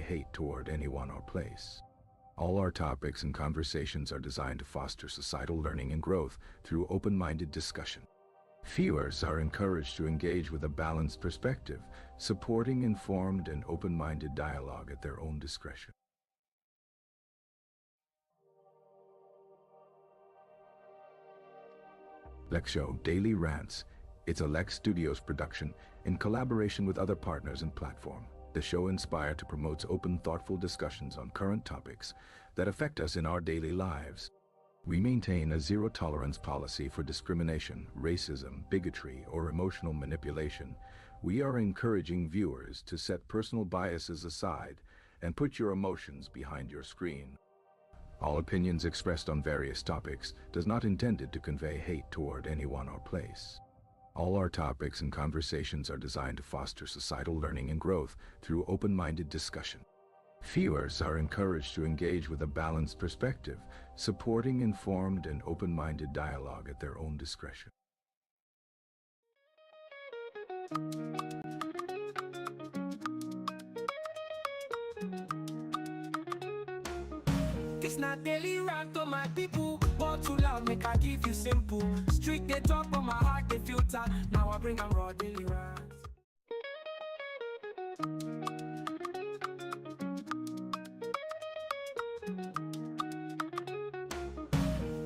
hate toward anyone or place. All our topics and conversations are designed to foster societal learning and growth through open-minded discussion. Viewers are encouraged to engage with a balanced perspective, supporting informed and open-minded dialogue at their own discretion. Lexshow Daily Rants. It's a Lex Studios production in collaboration with other partners and platform. The show inspired to promote open, thoughtful discussions on current topics that affect us in our daily lives. We maintain a zero-tolerance policy for discrimination, racism, bigotry, or emotional manipulation. We are encouraging viewers to set personal biases aside and put your emotions behind your screen. All opinions expressed on various topics does not intended to convey hate toward anyone or place. All our topics and conversations are designed to foster societal learning and growth through open-minded discussion. Viewers are encouraged to engage with a balanced perspective, supporting informed and open-minded dialogue at their own discretion. It's not daily rant on my people. Ball too loud, make I give you simple. Street they talk, but my heart they filter. Now I bring 'em raw daily rants.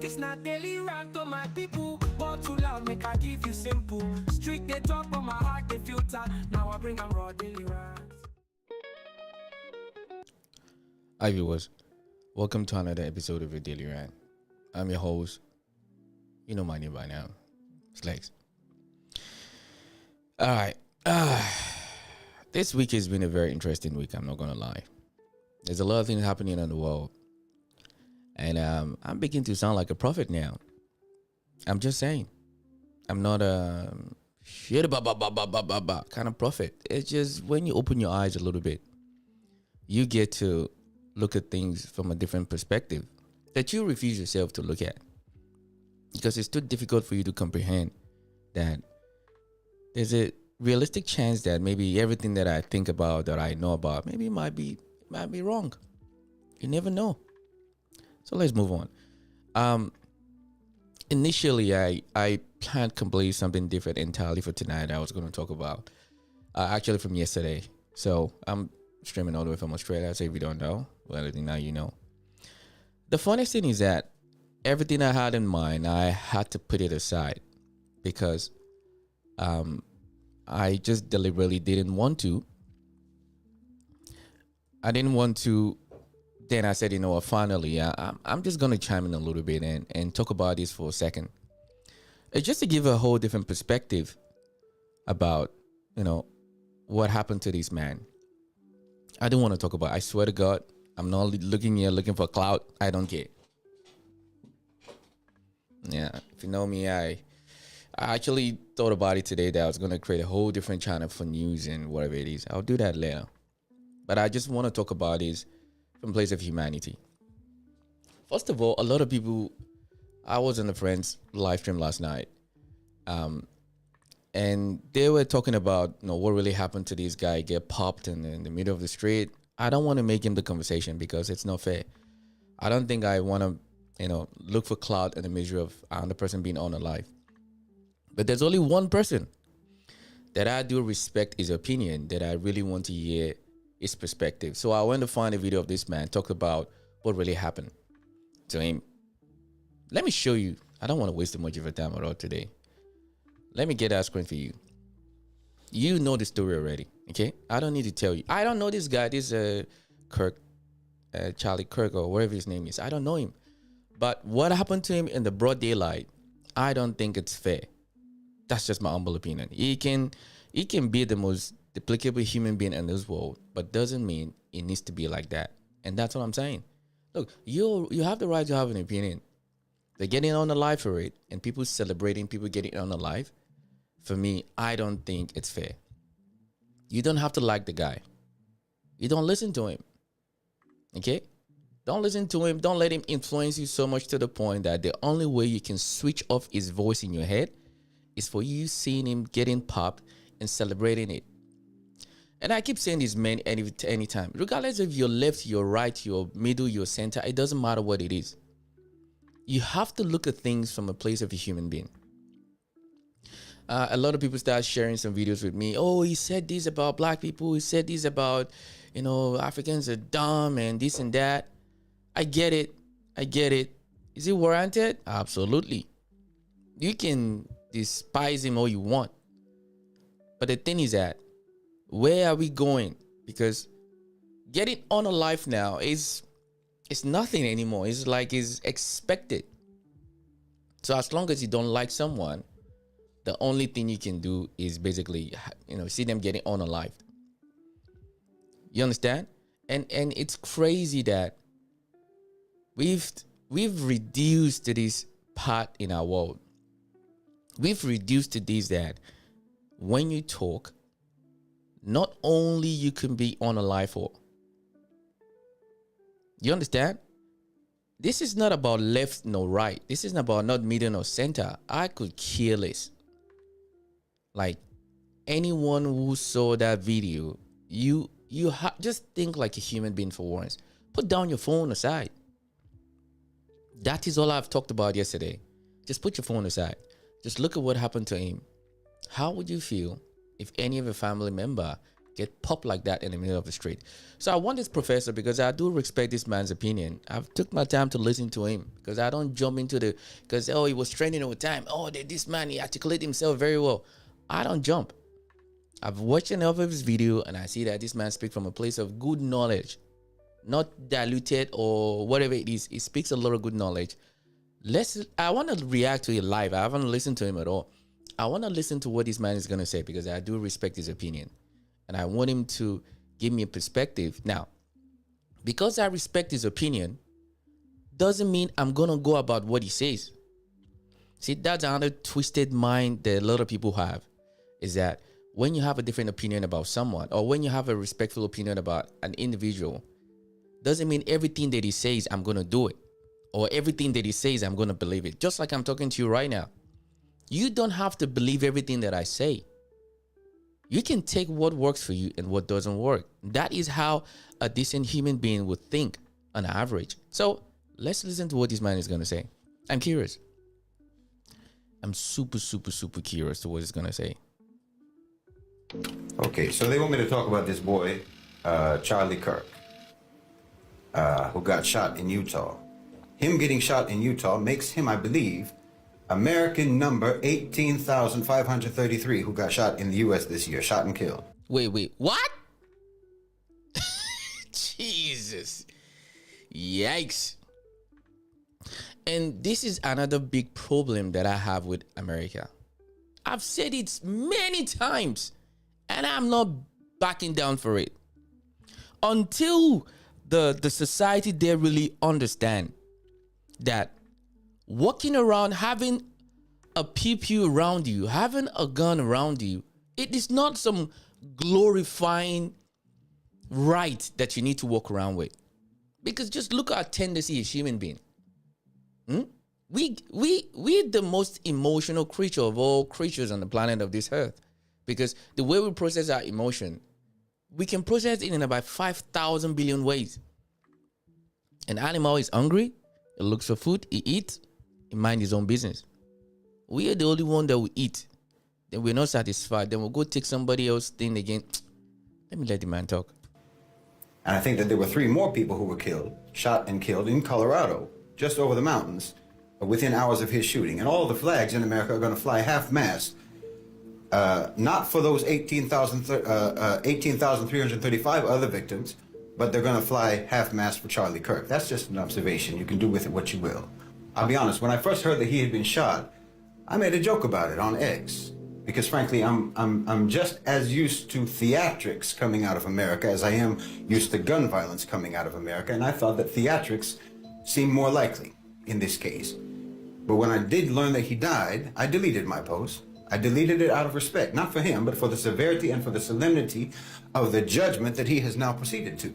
It's not daily rant on my people. Ball too loud, make I give you simple. Street they talk, but my heart they filter. Now I bring 'em raw daily rants. Hi viewers, welcome to another episode of your Daily Rant. I'm your host. You know my name by now. It's Lex. Alright. This week has been a very interesting week, I'm not gonna lie. There's a lot of things happening in the world. And I'm beginning to sound like a prophet now. I'm just saying. I'm not a kind of prophet. It's just when you open your eyes a little bit, you get to look at things from a different perspective that you refuse yourself to look at, because it's too difficult for you to comprehend that there's a realistic chance that maybe everything that I think about, that I know about, maybe might be wrong. You never know. So let's move on. Initially, I planned completely something different entirely for tonight. I was going to talk about actually from yesterday. So I'm streaming all the way from Australia. So if you don't know, well, now you know. The funniest thing is that everything I had in mind, I had to put it aside because I just deliberately didn't want to. I didn't want to. Then I said, you know what, finally, I'm just going to chime in a little bit and talk about this for a second. It's just to give a whole different perspective about, what happened to this man. I don't want to talk about it. I swear to God, I'm not looking here looking for clout. I don't care. Yeah, if you know me, I actually thought about it today that I was going to create a whole different channel for news and whatever it is. I'll do that later. But I just want to talk about this from a place of humanity. First of all, a lot of people, I was on a friend's live stream last night, and they were talking about what really happened to this guy get popped in the middle of the street. I don't want to make him the conversation because it's not fair. I don't think I want to look for clout in the measure of another person being on alive. But there's only one person that I do respect his opinion, that I really want to hear his perspective. So I went to find a video of this man, talk about what really happened to him. Let me show you. I don't want to waste too much of your time at all today. Let me get that screen for you. You know the story already, okay? I don't need to tell you. I don't know this guy, this Kirk, Charlie Kirk or whatever his name is. I don't know him. But what happened to him in the broad daylight, I don't think it's fair. That's just my humble opinion. He can be the most deplicable human being in this world, but doesn't mean it needs to be like that. And that's what I'm saying. Look, you have the right to have an opinion. They're getting on the live for it, and people celebrating, people getting on the live. For me, I don't think it's fair. You don't have to like the guy. You don't listen to him. Okay? Don't listen to him. Don't let him influence you so much to the point that the only way you can switch off his voice in your head is for you seeing him getting popped and celebrating it. And I keep saying this man anytime, regardless if you're left, you're right, you're middle, you're center, it doesn't matter what it is. You have to look at things from a place of a human being. A lot of people start sharing some videos with me. Oh, he said this about black people. He said this about, Africans are dumb and this and that. I get it. Is it warranted? Absolutely. You can despise him all you want. But the thing is that, where are we going? Because getting on a life now it's nothing anymore. It's like it's expected. So as long as you don't like someone, the only thing you can do is basically, see them getting on a life. You understand? And it's crazy that we've reduced to this part in our world. We've reduced to this that when you talk, not only you can be on a life or you understand? This is not about left nor right. This isn't about not middle nor center. I could care less. Like anyone who saw that video, you just think like a human being for once. Put down your phone aside. That is all I've talked about yesterday. Just put your phone aside. Just look at what happened to him. How would you feel if any of your family member get popped like that in the middle of the street? So I want this professor, because I do respect this man's opinion. I've took my time to listen to him, because I don't jump into because he was trending over time. Oh, this man, he articulated himself very well. I don't jump. I've watched enough of his video and I see that this man speaks from a place of good knowledge, not diluted or whatever it is. He speaks a lot of good knowledge. I want to react to it live. I haven't listened to him at all. I want to listen to what this man is going to say, because I do respect his opinion. And I want him to give me a perspective. Now, because I respect his opinion, doesn't mean I'm going to go about what he says. See, that's another twisted mind that a lot of people have, is that when you have a different opinion about someone, or when you have a respectful opinion about an individual, doesn't mean everything that he says, I'm going to do it. Or everything that he says, I'm going to believe it. Just like I'm talking to you right now. You don't have to believe everything that I say. You can take what works for you and what doesn't work. That is how a decent human being would think on average. So let's listen to what this man is going to say. I'm curious. I'm super, super, super curious to what he's going to say. Okay, so they want me to talk about this boy, Charlie Kirk, who got shot in Utah. Him getting shot in Utah makes him, I believe, American number 18,533 who got shot in the U.S. this year, shot and killed. Wait, what? Jesus. Yikes. And this is another big problem that I have with America. I've said it many times, and I'm not backing down for it. Until the society there really understand that walking around, having a pew around you, having a gun around you, it is not some glorifying right that you need to walk around with. Because just look at our tendency as human being. We're the most emotional creature of all creatures on the planet of this earth. Because the way we process our emotion, we can process it in about 5,000 billion ways. An animal is hungry, it looks for food, it eats, it minds his own business. We are the only one that will eat. Then we're not satisfied. Then we'll go take somebody else's thing again. Let me let the man talk. And I think that there were 3 more people who were killed, shot and killed in Colorado, just over the mountains, within hours of his shooting. And all the flags in America are going to fly half-mast, not for those 18,335 other victims, but they're going to fly half-mast for Charlie Kirk. That's just an observation. You can do with it what you will. I'll be honest, when I first heard that he had been shot, I made a joke about it on X. Because frankly, I'm just as used to theatrics coming out of America as I am used to gun violence coming out of America. And I thought that theatrics seemed more likely in this case. But when I did learn that he died, I deleted my post. I deleted it out of respect, not for him, but for the severity and for the solemnity of the judgment that he has now proceeded to.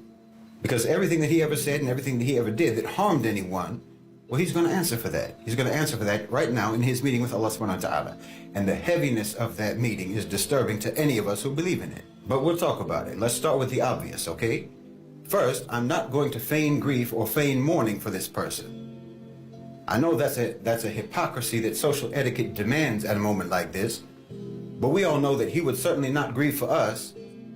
Because everything that he ever said and everything that he ever did that harmed anyone Well, he's going to answer for that. He's going to answer for that right now in his meeting with Allah subhanahu wa ta'ala. And the heaviness of that meeting is disturbing to any of us who believe in it. But we'll talk about it. Let's start with the obvious, okay? First, I'm not going to feign grief or feign mourning for this person. I know that's a hypocrisy that social etiquette demands at a moment like this, but we all know that he would certainly not grieve for us.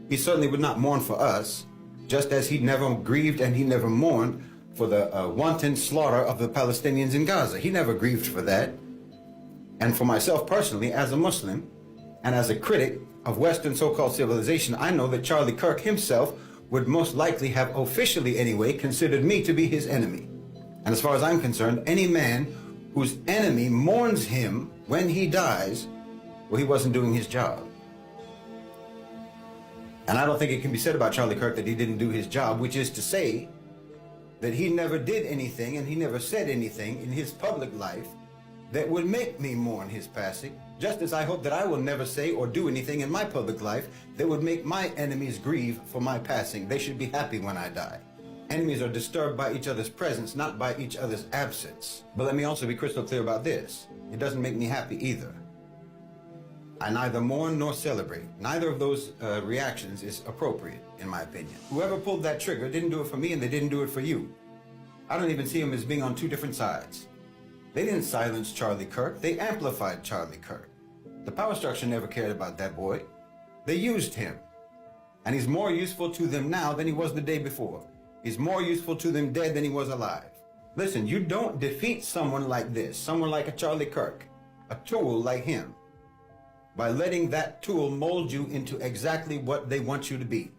He certainly would not mourn for us, just as he never grieved and he never mourned for the wanton slaughter of the Palestinians in Gaza. He never grieved for that. And for myself personally, as a Muslim and as a critic of Western so-called civilization, I know that Charlie Kirk himself would most likely have officially anyway considered me to be his enemy. And as far as I'm concerned, any man whose enemy mourns him when he dies, well, he wasn't doing his job. And I don't think it can be said about Charlie Kirk that he didn't do his job, which is to say that he never did anything and he never said anything in his public life that would make me mourn his passing, just as I hope that I will never say or do anything in my public life that would make my enemies grieve for my passing. They should be happy when I die. Enemies are disturbed by each other's presence, not by each other's absence. But let me also be crystal clear about this. It doesn't make me happy either. I neither mourn nor celebrate. Neither of those reactions is appropriate, in my opinion. Whoever pulled that trigger didn't do it for me and they didn't do it for you. I don't even see them as being on two different sides. They didn't silence Charlie Kirk, they amplified Charlie Kirk. The power structure never cared about that boy. They used him. And he's more useful to them now than he was the day before. He's more useful to them dead than he was alive. Listen, you don't defeat someone like this, someone like a Charlie Kirk, a tool like him, by letting that tool mold you into exactly what they want you to be.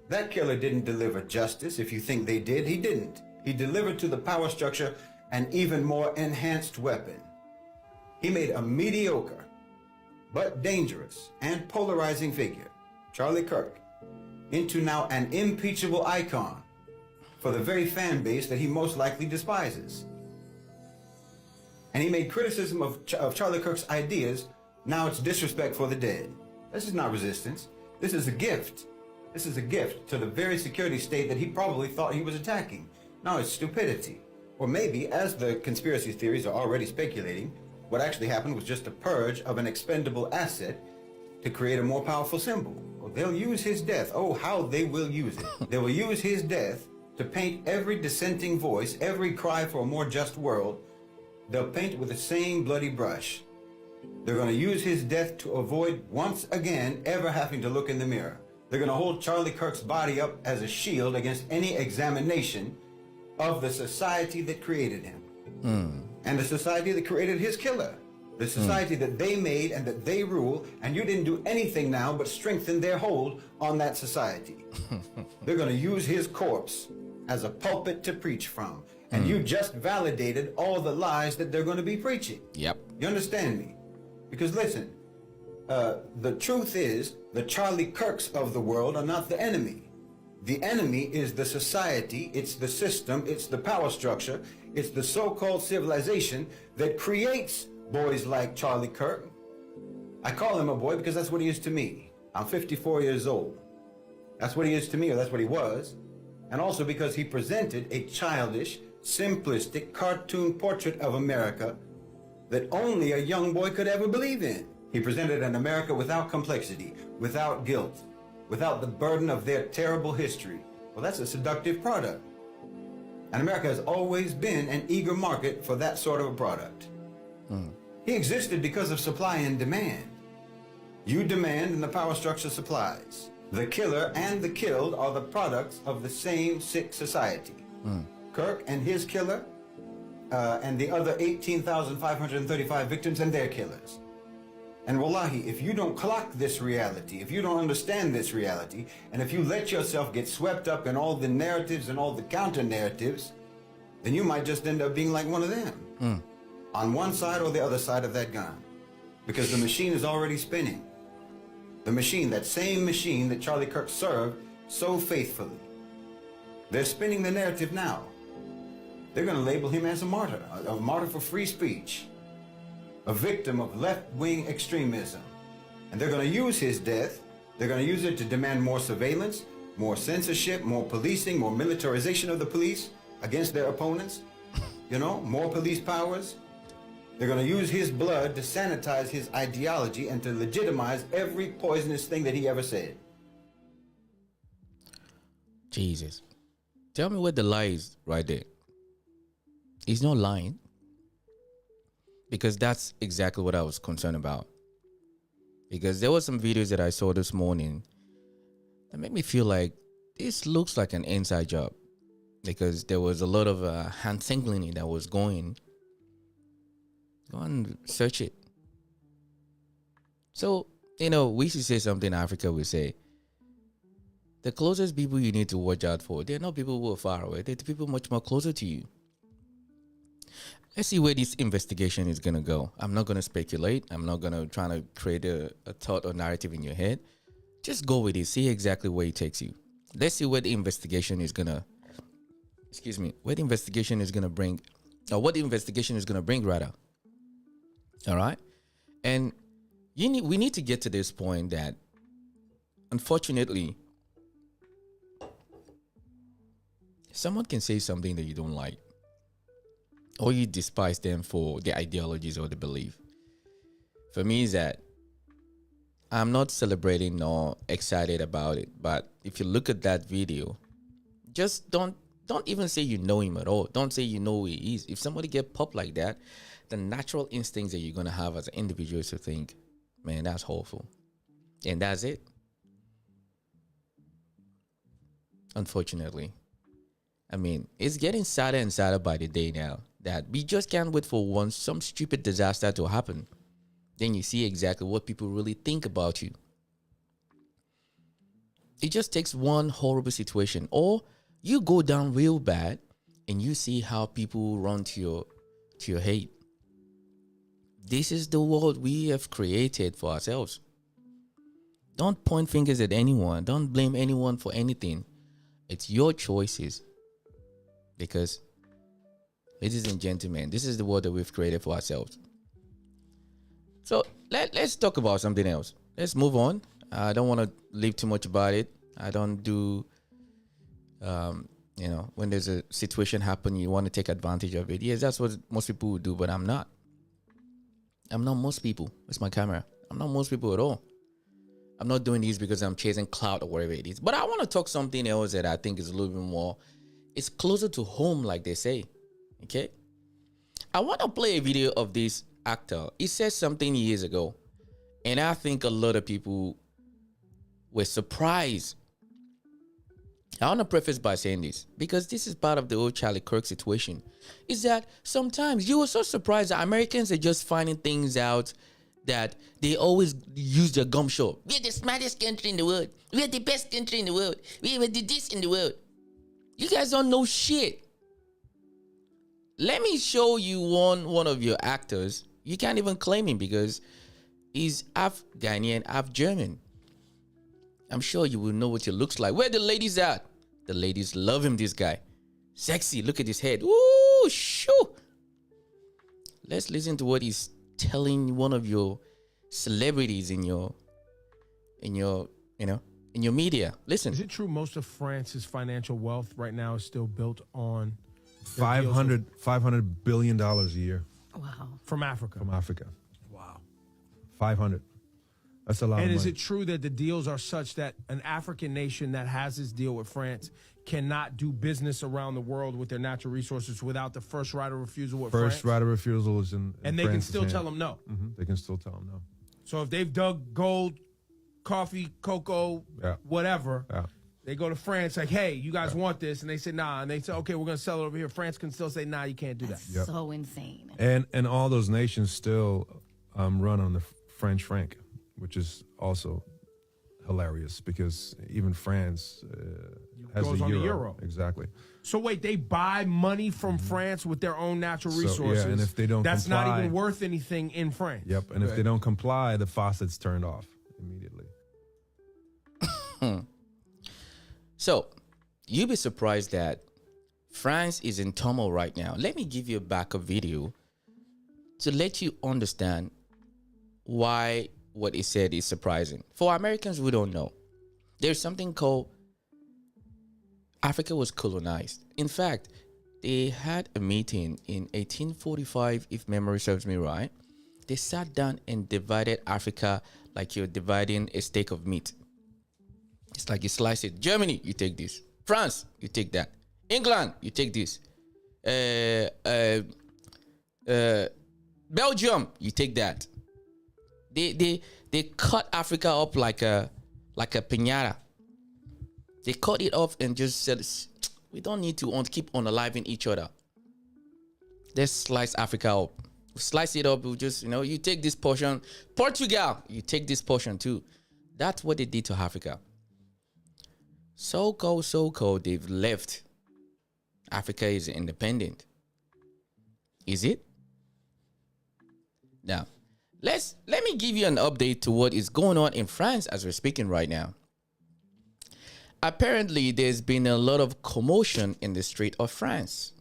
That killer didn't deliver justice. If you think they did, he didn't. He delivered to the power structure an even more enhanced weapon. He made a mediocre, but dangerous and polarizing figure, Charlie Kirk, into now an impeachable icon for the very fan base that he most likely despises. And he made criticism of Charlie Kirk's ideas. Now it's disrespect for the dead. This is not resistance. This is a gift. This is a gift to the very security state that he probably thought he was attacking. No, it's stupidity. Or maybe, as the conspiracy theories are already speculating, what actually happened was just a purge of an expendable asset to create a more powerful symbol. Well, they'll use his death. Oh, how they will use it. They will use his death to paint every dissenting voice, every cry for a more just world. They'll paint it with the same bloody brush. They're going to use his death to avoid once again ever having to look in the mirror. They're going to hold Charlie Kirk's body up as a shield against any examination of the society that created him. And the society that created his killer. The society that they made and that they rule, and you didn't do anything now but strengthen their hold on that society. They're going to use his corpse as a pulpit to preach from. And you just validated all the lies that they're going to be preaching. Yep. You understand me? Because listen, the truth is the Charlie Kirks of the world are not the enemy. The enemy is the society, it's the system, it's the power structure, it's the so-called civilization that creates boys like Charlie Kirk. I call him a boy because that's what he is to me. I'm 54 years old. That's what he is to me, or that's what he was. And also because he presented a childish, simplistic cartoon portrait of America that only a young boy could ever believe in. He presented an America without complexity, without guilt, without the burden of their terrible history. Well, that's a seductive product. And America has always been an eager market for that sort of a product. He existed because of supply and demand. You demand and the power structure supplies. The killer and the killed are the products of the same sick society. Kirk and his killer, and the other 18,535 victims and their killers. And wallahi, if you don't clock this reality, if you don't understand this reality, and if you let yourself get swept up in all the narratives and all the counter-narratives, then you might just end up being like one of them. On one side or the other side of that gun. Because the machine is already spinning. The machine, that same machine that Charlie Kirk served so faithfully. They're spinning the narrative now. They're going to label him as a martyr for free speech, a victim of left-wing extremism. And they're going to use his death, they're going to use it to demand more surveillance, more censorship, more policing, more militarization of the police against their opponents. You know, more police powers. They're going to use his blood to sanitize his ideology and to legitimize every poisonous thing that he ever said. Jesus. Tell me what the lie is right there. He's not lying. Because that's exactly what I was concerned about. Because there were some videos that I saw this morning that made me feel like this looks like an inside job. Because there was a lot of hand singling that was going. Go and search it. So, you know, we should say something in Africa, we say, the closest people you need to watch out for, they're not people who are far away. They're the people much more closer to you. Let's see where this investigation is going to go. I'm not going to speculate. I'm not going to try to create a thought or narrative in your head. Just go with it. See exactly where it takes you. Let's see where the investigation is going to, where the investigation is going to bring, or what the investigation is going to bring rather. All right? And we need to get to this point that, unfortunately, someone can say something that you don't like, or you despise them for their ideologies or their belief. For me, is that I'm not celebrating nor excited about it. But if you look at that video, just don't even say you know him at all. Don't say you know who he is. If somebody get popped like that, the natural instincts that you're gonna have as an individual is to think, man, that's awful, and that's it. Unfortunately. I mean, it's getting sadder and sadder by the day now that we just can't wait for some stupid disaster to happen. Then you see exactly what people really think about you. It just takes one horrible situation, or you go down real bad and you see how people run to your hate. This is the world we have created for ourselves. Don't point fingers at anyone. Don't blame anyone for anything. It's your choices. Because, ladies and gentlemen, this is the world that we've created for ourselves. So let's talk about something else. Let's move on. I don't want to leave too much about it. I don't do, when there's a situation happen, you want to take advantage of it. Yes, that's what most people would do, but I'm not. I'm not most people. It's my camera. I'm not most people at all. I'm not doing these because I'm chasing clout or whatever it is. But I want to talk something else that I think is a little bit more, it's closer to home, like they say. Okay? I want to play a video of this actor. He said something years ago, and I think a lot of people were surprised. I want to preface by saying this, because this is part of the old Charlie Kirk situation, is that sometimes you were so surprised that Americans are just finding things out that they always use their gum show. We're the smartest country in the world. We're the best country in the world. We will do this in the world. You guys don't know shit. Let me show you one of your actors. You can't even claim him because he's half Ghanaian, half German. I'm sure you will know what he looks like. Where the ladies at? The ladies love him, this guy. Sexy. Look at his head. Woo, shoo. Let's listen to what he's telling one of your celebrities in your media. Listen. Is it true most of France's financial wealth right now is still built on $500 billion a year Wow. from Africa? from Africa? Wow. 500. That's a lot And of is money. it true that the deals are such that an African nation that has this deal with France cannot do business around the world with their natural resources without the first right of refusal with First France? right of refusal is in And they can France's still hand. tell them no. They can still tell them no. So if they've dug gold, coffee, cocoa, Yeah. whatever, Yeah. they go to France like, hey, you guys want this? And they say, nah. And they say, okay, we're going to sell it over here. France can still say, nah, you can't do that. That's so insane. And all those nations still run on the French franc, which is also hilarious because even France has Goes the on the euro. euro. Exactly. So wait, they buy money from France with their own natural So, yeah, resources. and if they don't that's not comply- even worth anything in France. Yep. And if they don't comply, the faucet's turned off immediately. So, you'll be surprised that France is in turmoil right now. Let me give you a backup video to let you understand why what he said is surprising. For Americans, we don't know. There's something called Africa was colonized. In fact, They had a meeting in 1845, if memory serves me right. They sat down and divided Africa like you're dividing a steak of meat. It's like you slice it. Germany, you take this. France, you take that. England, you take this. Belgium, you take that. They cut Africa up like a piñata. They cut it off and just said, we don't need to keep unaliving each other. Let's slice Africa up. Slice it up. We just, you take this portion. Portugal, you take this portion too. That's what they did to Africa. So-called, they've left. Africa is independent. Is it? Now, let me give you an update to what is going on in France as we're speaking right now. Apparently, there's been a lot of commotion in the street of France.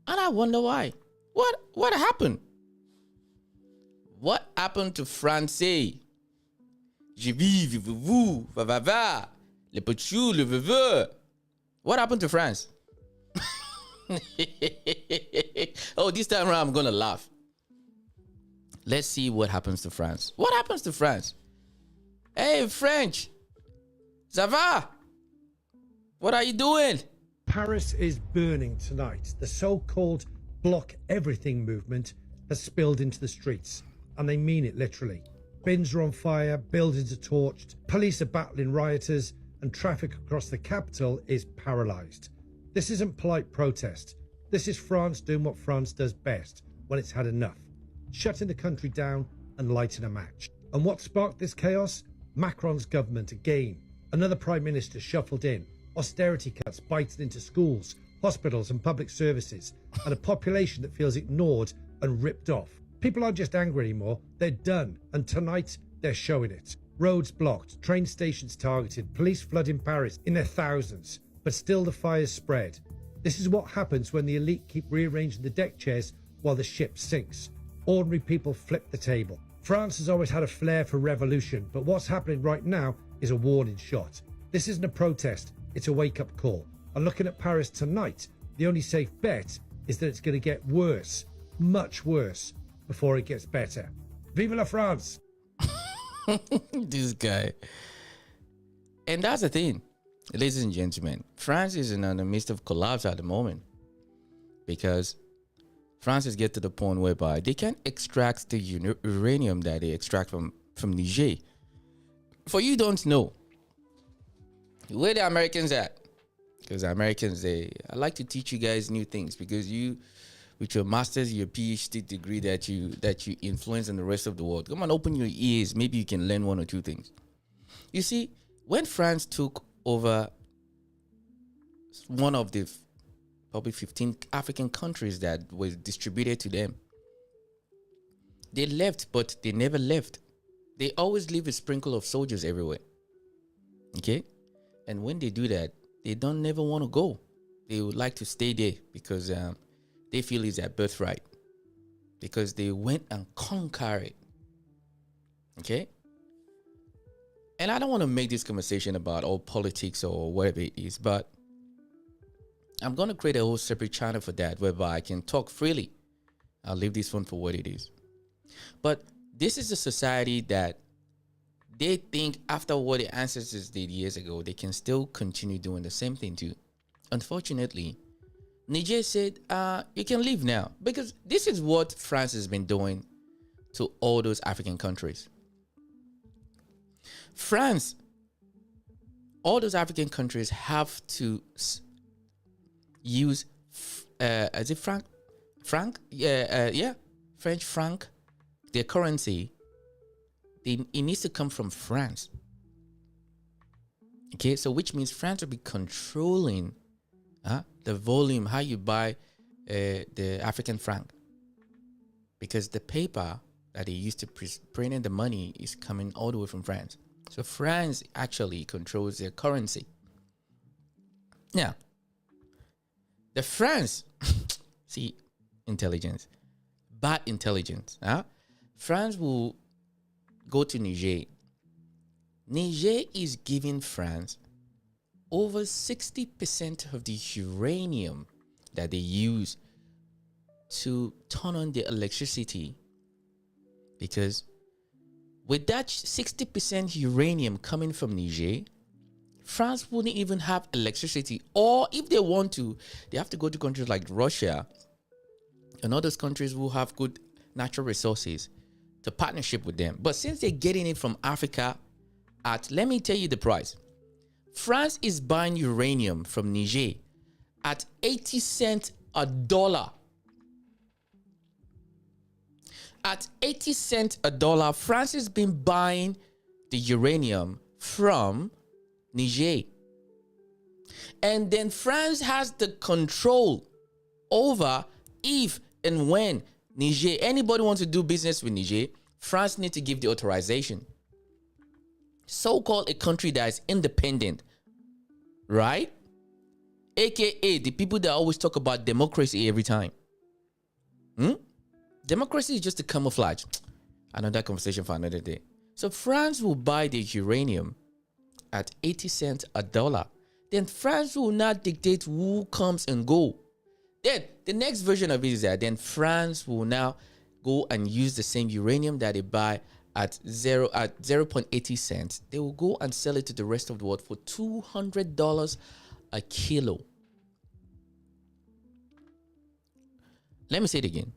And I wonder why. What happened? What happened to Francais? Je vis, vivez-vous, va, le petit, le veveux. What happened to France? Oh, this time around I'm gonna laugh. Let's see what happens to France. What happens to France? Hey, French. Ça va? What are you doing? Paris is burning tonight. The so-called block everything movement has spilled into the streets, and they mean it literally. Bins are on fire, buildings are torched, police are battling rioters, and traffic across the capital is paralysed. This isn't polite protest. This is France doing what France does best when it's had enough. Shutting the country down and lighting a match. And what sparked this chaos? Macron's government again. Another prime minister shuffled in. Austerity cuts biting into schools, hospitals and public services, and a population that feels ignored and ripped off. People aren't just angry anymore, they're done, and tonight they're showing it. Roads blocked, train stations targeted, police flooding Paris in their thousands, but still the fires spread. This is what happens when the elite keep rearranging the deck chairs while the ship sinks. Ordinary people flip the table. France has always had a flair for revolution, but what's happening right now is a warning shot. This isn't a protest, it's a wake-up call. And looking at Paris tonight, the only safe bet is that it's going to get worse, much worse, before it gets better. Vive la France! This guy. And that's the thing, ladies and gentlemen. France is in the midst of collapse at the moment because France has get to the point whereby they can extract the uranium that they extract from Niger. For you don't know, where the Americans at? Because the Americans, I like to teach you guys new things because you, with your master's, your PhD degree that you influence in the rest of the world, come on, open your ears. Maybe you can learn one or two things. You see, when France took over one of the probably 15 African countries that was distributed to them, they left, but they never left. They always leave a sprinkle of soldiers everywhere. Okay? And when they do that, they don't never want to go. They would like to stay there because they feel it's their birthright. Because they went and conquered it. Okay? And I don't want to make this conversation about all politics or whatever it is, but I'm going to create a whole separate channel for that whereby I can talk freely. I'll leave this one for what it is. But this is a society that they think after what the ancestors did years ago, they can still continue doing the same thing too. Unfortunately, Niger said, you can leave now. Because this is what France has been doing to all those African countries. France, all those African countries have to use, is it franc? French franc, their currency. It needs to come from France. Okay, so which means France will be controlling the volume, how you buy the African franc. Because the paper that they used to print in the money is coming all the way from France. So France actually controls their currency. Now, the France, see, intelligence, bad intelligence. France will go to Niger. Niger is giving France over 60% of the uranium that they use to turn on the electricity, because with that 60% uranium coming from Niger, France wouldn't even have electricity. Or if they want to, they have to go to countries like Russia and other countries who have good natural resources to partnership with them. But since they're getting it from Africa at, let me tell you the price. France is buying uranium from Niger at 80 cents a dollar. At 80 cents a dollar, France has been buying the uranium from Niger. And then France has the control over if and when Niger, anybody wants to do business with Niger, France needs to give the authorization. So-called a country that is independent, right? AKA the people that always talk about democracy every time. Democracy is just a camouflage. Another conversation for another day. So France will buy the uranium at 80 cents a dollar. Then France will not dictate who comes and go. Then the next version of it is that then France will now go and use the same uranium that they buy at 0.80 cents. They will go and sell it to the rest of the world for $200 a kilo. Let me say it again.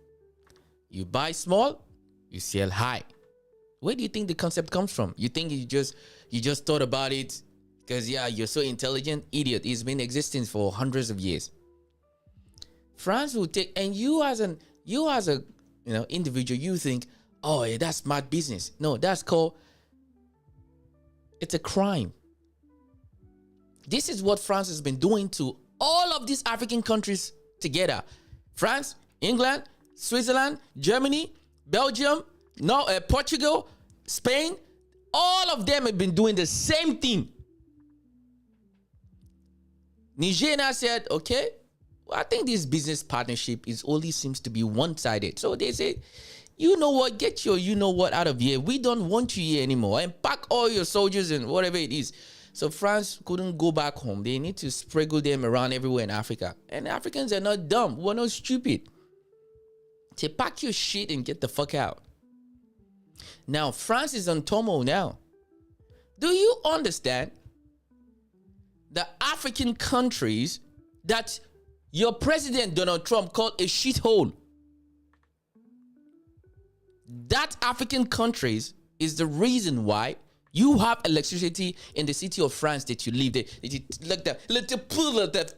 You buy small, you sell high. Where do you think the concept comes from? You think you just thought about it because you're so intelligent? Idiot. It's been in existence for hundreds of years. France will take, and you as a individual, you think, oh yeah, that's smart business. No, that's called, it's a crime. This is what France has been doing to all of these African countries together. France, England, Switzerland, Germany, Belgium, Portugal, Spain, all of them have been doing the same thing. Niger now said, okay, well, I think this business partnership only seems to be one-sided. So they say, you know what, get your you know what out of here. We don't want you here anymore. And pack all your soldiers and whatever it is. So France couldn't go back home. They need to sprinkle them around everywhere in Africa. And Africans are not dumb. We're not stupid. Say, pack your shit and get the fuck out. Now, France is on turmoil now. Do you understand the African countries that your president, Donald Trump, called a shithole? That African countries is the reason why you have electricity in the city of France that you live there. Like that little pull of that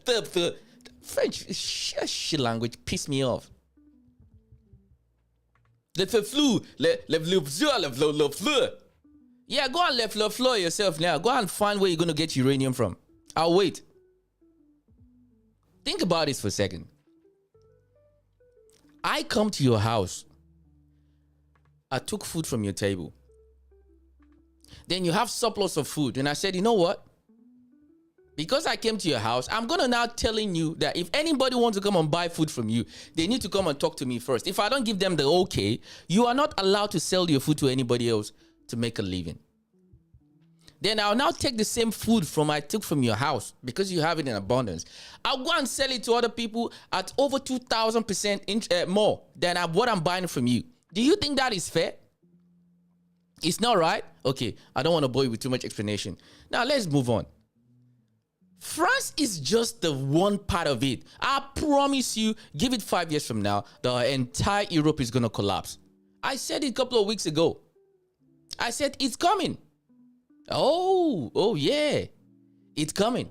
French shit language piss me off. Le flou, le flou. Yeah, go and le flou yourself now. Go and find where you're going to get uranium from. I'll wait. Think about this for a second. I come to your house. I took food from your table. Then you have surplus of food. And I said, you know what? Because I came to your house, I'm going to now telling you that if anybody wants to come and buy food from you, they need to come and talk to me first. If I don't give them the okay, you are not allowed to sell your food to anybody else to make a living. Then I'll now take the same food I took from your house because you have it in abundance. I'll go and sell it to other people at over 2,000% more than what I'm buying from you. Do you think that is fair? It's not right? Okay, I don't want to bore you with too much explanation. Now let's move on. France is just the one part of it. I promise you, give it 5 years from now, the entire Europe is going to collapse. I said it a couple of weeks ago. I said it's coming. Oh yeah, it's coming.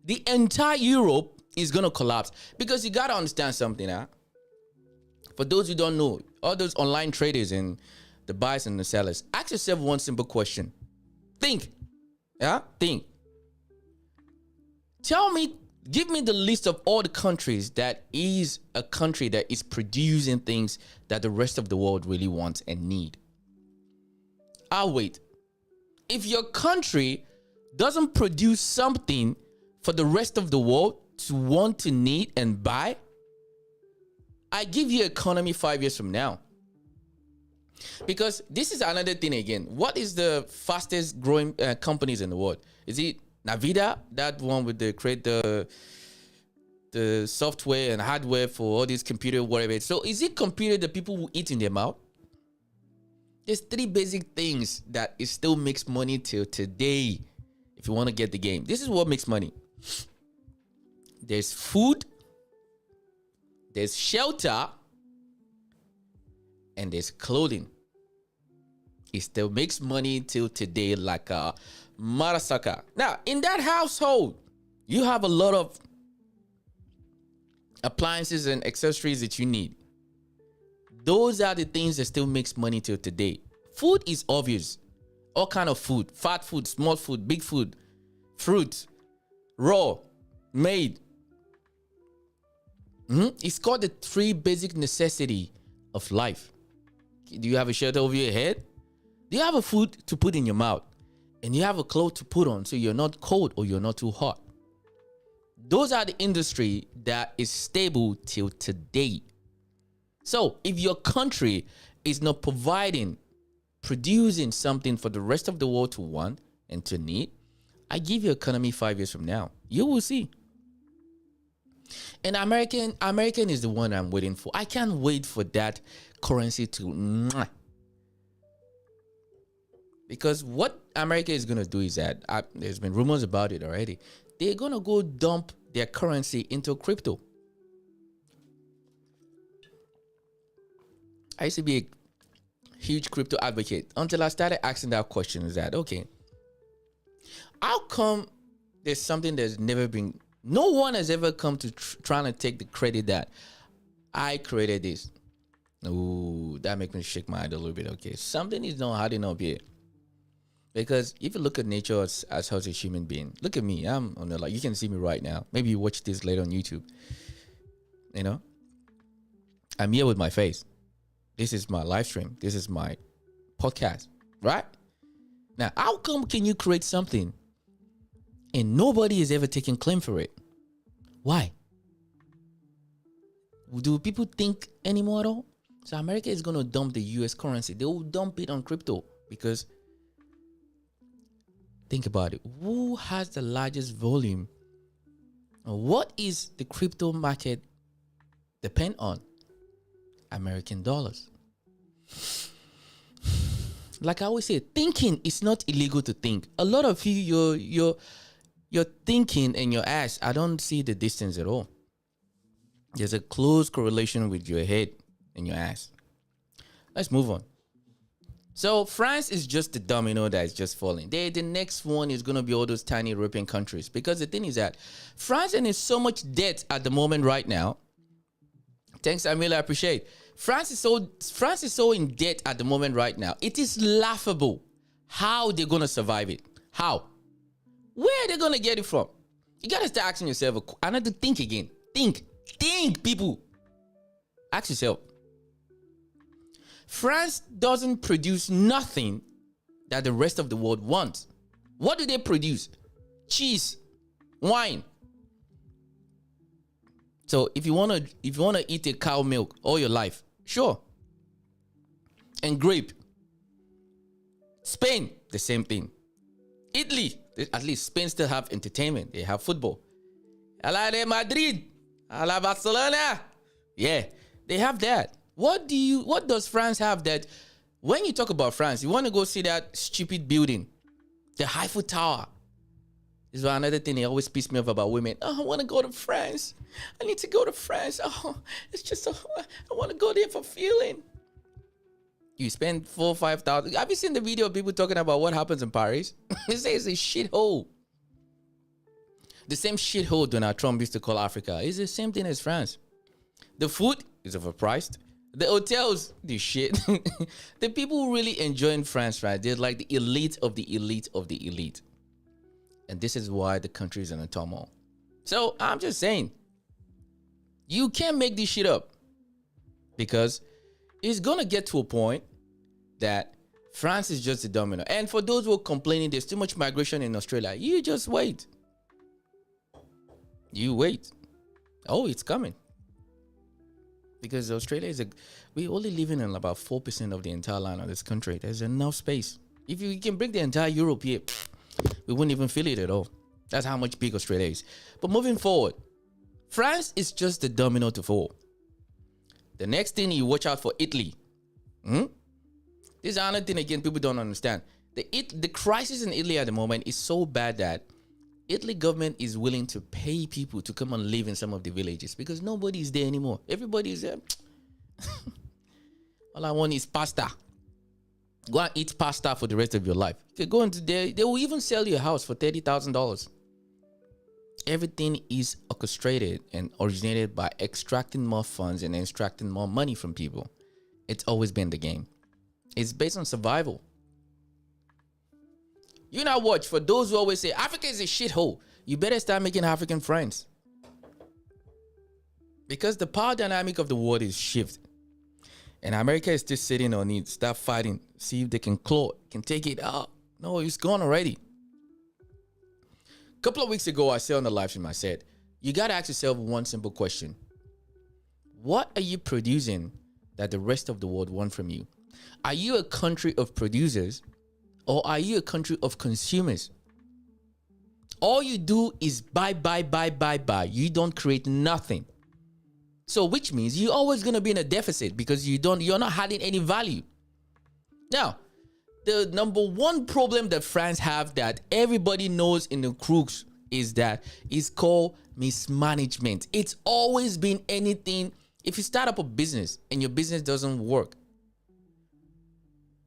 The entire Europe is going to collapse because you got to understand something, huh? For those who don't know, all those online traders and the buyers and the sellers, ask yourself one simple question. Think. Give me the list of all the countries that is a country that is producing things that the rest of the world really wants and need. I'll wait. If your country doesn't produce something for the rest of the world to want to need and buy, I give you economy 5 years from now. Because this is another thing again. What is the fastest growing companies in the world? Is it Nvidia, that one with the the software and hardware for all these computer, whatever. So is it computer that people will eat in their mouth? There's 3 basic things that it still makes money till today. If you want to get the game, this is what makes money. There's food, there's shelter, and there's clothing. It still makes money till today like a marasaka. Now, in that household, you have a lot of appliances and accessories that you need. Those are the things that still makes money till today. Food is obvious. All kind of food. Fat food, small food, big food, fruit, raw, made. It's called the 3 basic necessity of life. Do you have a shelter over your head? Do you have a food to put in your mouth? And you have a clothes to put on so you're not cold or you're not too hot. Those are the industry that is stable till today. So if your country is not producing something for the rest of the world to want and to need, I give you economy 5 years from now. You will see. And American is the one I'm waiting for. I can't wait for that currency to... Because what America is going to do is that, there's been rumors about it already, they're going to go dump their currency into crypto. I used to be a huge crypto advocate until I started asking that question, is that, okay, how come there's something that's never been, no one has ever come to trying to take the credit that I created this. Ooh, that makes me shake my head a little bit. Okay, something is not adding up here. Because if you look at nature as a human being, look at me. I'm on the, like, you can see me right now. Maybe you watch this later on YouTube. You know, I'm here with my face. This is my live stream. This is my podcast, right? Now, how come can you create something and nobody is ever taking claim for it? Why? Do people think anymore at all? So America is going to dump the US currency. They will dump it on crypto because think about it. Who has the largest volume? What is the crypto market depend on? American dollars. Like I always say, thinking is not illegal to think. A lot of you, your thinking and your ass, I don't see the distance at all. There's a close correlation with your head and your ass. Let's move on. So France is just the domino that is just falling. The next one is going to be all those tiny European countries. Because the thing is that France is in so much debt at the moment right now. Thanks, Amila, I appreciate. France is so in debt at the moment right now. It is laughable how they're going to survive it. How? Where are they going to get it from? You got to start asking yourself, I need to think again. Think, people. Ask yourself. France doesn't produce nothing that the rest of the world wants. What do they produce? Cheese, wine. So if you wanna eat a cow milk all your life, sure. And grape. Spain, the same thing. Italy, at least Spain still have entertainment. They have football. A la de Madrid, a la Barcelona. Yeah, they have that. What does France have that when you talk about France, you want to go see that stupid building, the Eiffel Tower. This is another thing they always piss me off about women. Oh, I want to go to France. I need to go to France. Oh, it's just I want to go there for feeling. You spend 4,000 or 5,000. Have you seen the video of people talking about what happens in Paris? They say it's a shithole. The same shithole Donald Trump used to call Africa is the same thing as France. The food is overpriced. The hotels, the shit. The people who really enjoy in France, right? They're like the elite of the elite of the elite. And this is why the country is in a turmoil. So I'm just saying, you can't make this shit up. Because it's going to get to a point that France is just the domino. And for those who are complaining there's too much migration in Australia, you just wait. You wait. Oh, it's coming. Because Australia we only live in about 4% of the entire land of this country. There's enough space. If you can bring the entire Europe here, we wouldn't even feel it at all. That's how much big Australia is. But moving forward, France is just the domino to fall. The next thing, you watch out for Italy. This is another thing again people don't understand. The crisis in Italy at the moment is so bad that Italy government is willing to pay people to come and live in some of the villages because nobody is there anymore. Everybody is there. All I want is pasta. Go and eat pasta for the rest of your life. You go into there, they will even sell you a house for $30,000. Everything is orchestrated and originated by extracting more funds and extracting more money from people. It's always been the game. It's based on survival. You now watch, for those who always say Africa is a shithole, you better start making African friends. Because the power dynamic of the world is shifted. And America is just sitting on it, start fighting, see if they can claw it, can take it out. No, it's gone already. A couple of weeks ago, I said on the live stream, I said, you got to ask yourself one simple question. What are you producing that the rest of the world want from you? Are you a country of producers or are you a country of consumers? All you do is buy. You don't create nothing. So which means you're always going to be in a deficit because you're not adding any value. Now, the number one problem that France have that everybody knows in the crooks is that it's called mismanagement. It's always been anything. If you start up a business and your business doesn't work,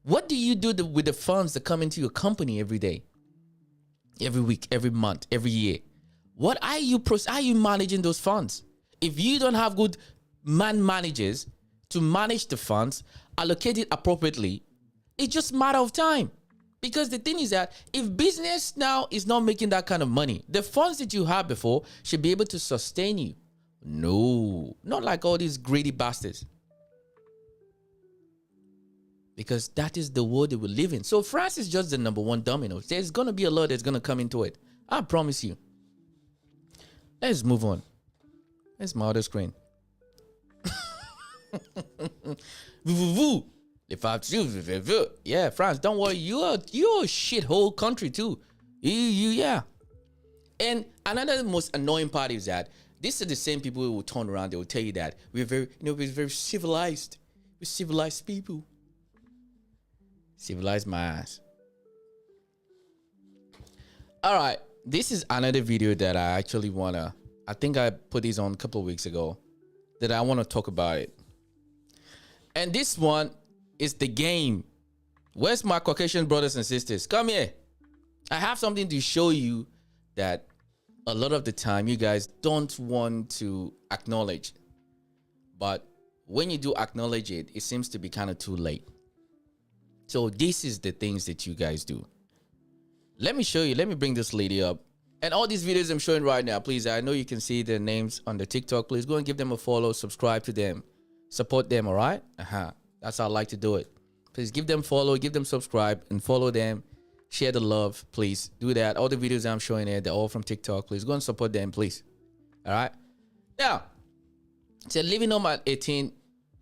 what do you do with the funds that come into your company every day, every week, every month, every year? What are you managing those funds? If you don't have good managers to manage the funds, allocate it appropriately, it's just a matter of time. Because the thing is that if business now is not making that kind of money, the funds that you had before should be able to sustain you. No, not like all these greedy bastards. Because that is the world they will live in. So France is just the number one domino. There's going to be a lot that's going to come into it. I promise you. Let's move on. That's my other screen. Yeah, France, don't worry. You're a shithole country too. Yeah. And another most annoying part is that these are the same people who will turn around. They will tell you that we're very civilized. We're civilized people. Civilize my ass. All right. This is another video that I actually I think I put this on a couple of weeks ago that I want to talk about it. And this one is the game. Where's my Caucasian brothers and sisters? Come here. I have something to show you that a lot of the time you guys don't want to acknowledge. But when you do acknowledge it, it seems to be kind of too late. So this is the things that you guys do. Let me show you. Let me bring this lady up. And all these videos I'm showing right now, please, I know you can see their names on the TikTok. Please go and give them a follow, subscribe to them, support them, all right? That's how I like to do it. Please give them follow, give them subscribe, and follow them. Share the love, please. Do that. All the videos I'm showing here, they're all from TikTok. Please go and support them, please. All right? Now, so living home at 18,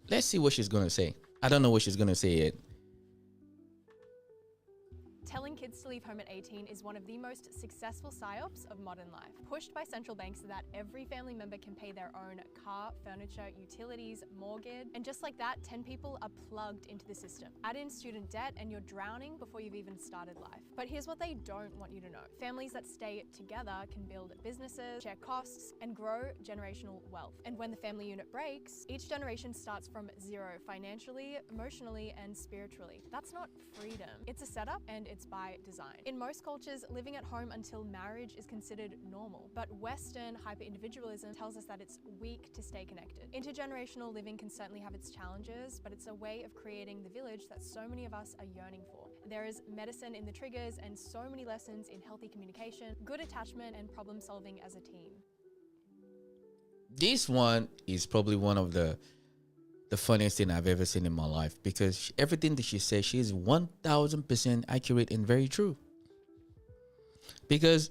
let's see what she's going to say. I don't know what she's going to say yet. Telling kids to leave home at 18 is one of the most successful psyops of modern life, pushed by central banks so that every family member can pay their own car, furniture, utilities, mortgage, and just like that, 10 people are plugged into the system. Add in student debt and you're drowning before you've even started life. But here's what they don't want you to know. Families that stay together can build businesses, share costs, and grow generational wealth. And when the family unit breaks, each generation starts from zero financially, emotionally, and spiritually. That's not freedom. It's a setup and it's by design. In most cultures, living at home until marriage is considered normal, but Western hyper-individualism tells us that it's weak to stay connected. Intergenerational living can certainly have its challenges, but it's a way of creating the village that so many of us are yearning for. There is medicine in the triggers and so many lessons in healthy communication, good attachment, and problem solving as a team. This one is probably one of the funniest thing I've ever seen in my life, because everything that she says, she is 1000% accurate and very true. Because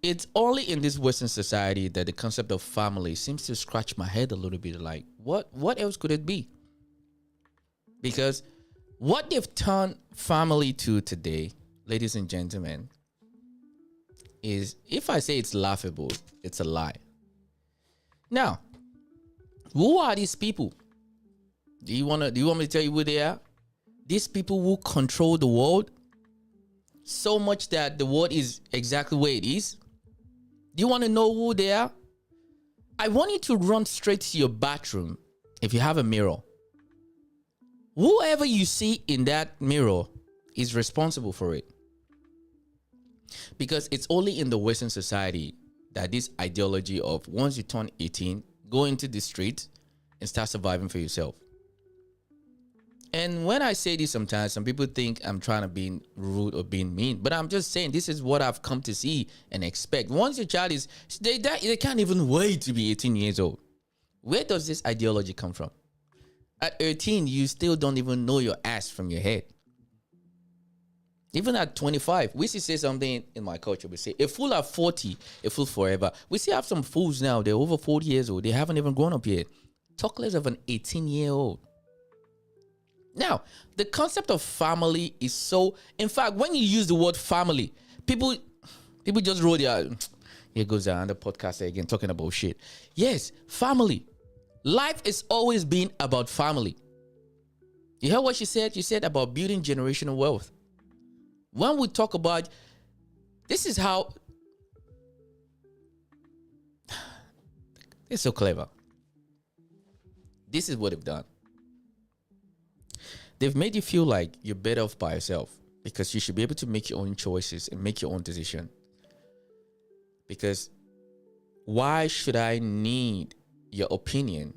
it's only in this Western society that the concept of family seems to scratch my head a little bit. Like, what else could it be? Because what they've turned family to today, ladies and gentlemen, is, if I say it's laughable, it's a lie. Now, who are these people? Do you want me to tell you who they are? These people who control the world so much that the world is exactly where it is. Do you want to know who they are? I want you to run straight to your bathroom if you have a mirror. Whoever you see in that mirror is responsible for it. Because it's only in the Western society that this ideology of once you turn 18, go into the street and start surviving for yourself. And when I say this sometimes, some people think I'm trying to be rude or being mean. But I'm just saying this is what I've come to see and expect. Once your child is, they can't even wait to be 18 years old. Where does this ideology come from? At 18, you still don't even know your ass from your head. Even at 25, we still say something in my culture. We say, a fool at 40, a fool forever. We still have some fools now. They're over 40 years old. They haven't even grown up yet. Talk less of an 18-year-old. Now, the concept of family is so... In fact, when you use the word family, people just roll their... Here goes another podcaster again talking about shit. Yes, family. Life is always been about family. You heard what she said? She said about building generational wealth. When we talk about... This is how... It's so clever. This is what they've done. They've made you feel like you're better off by yourself because you should be able to make your own choices and make your own decision. Because why should I need your opinion,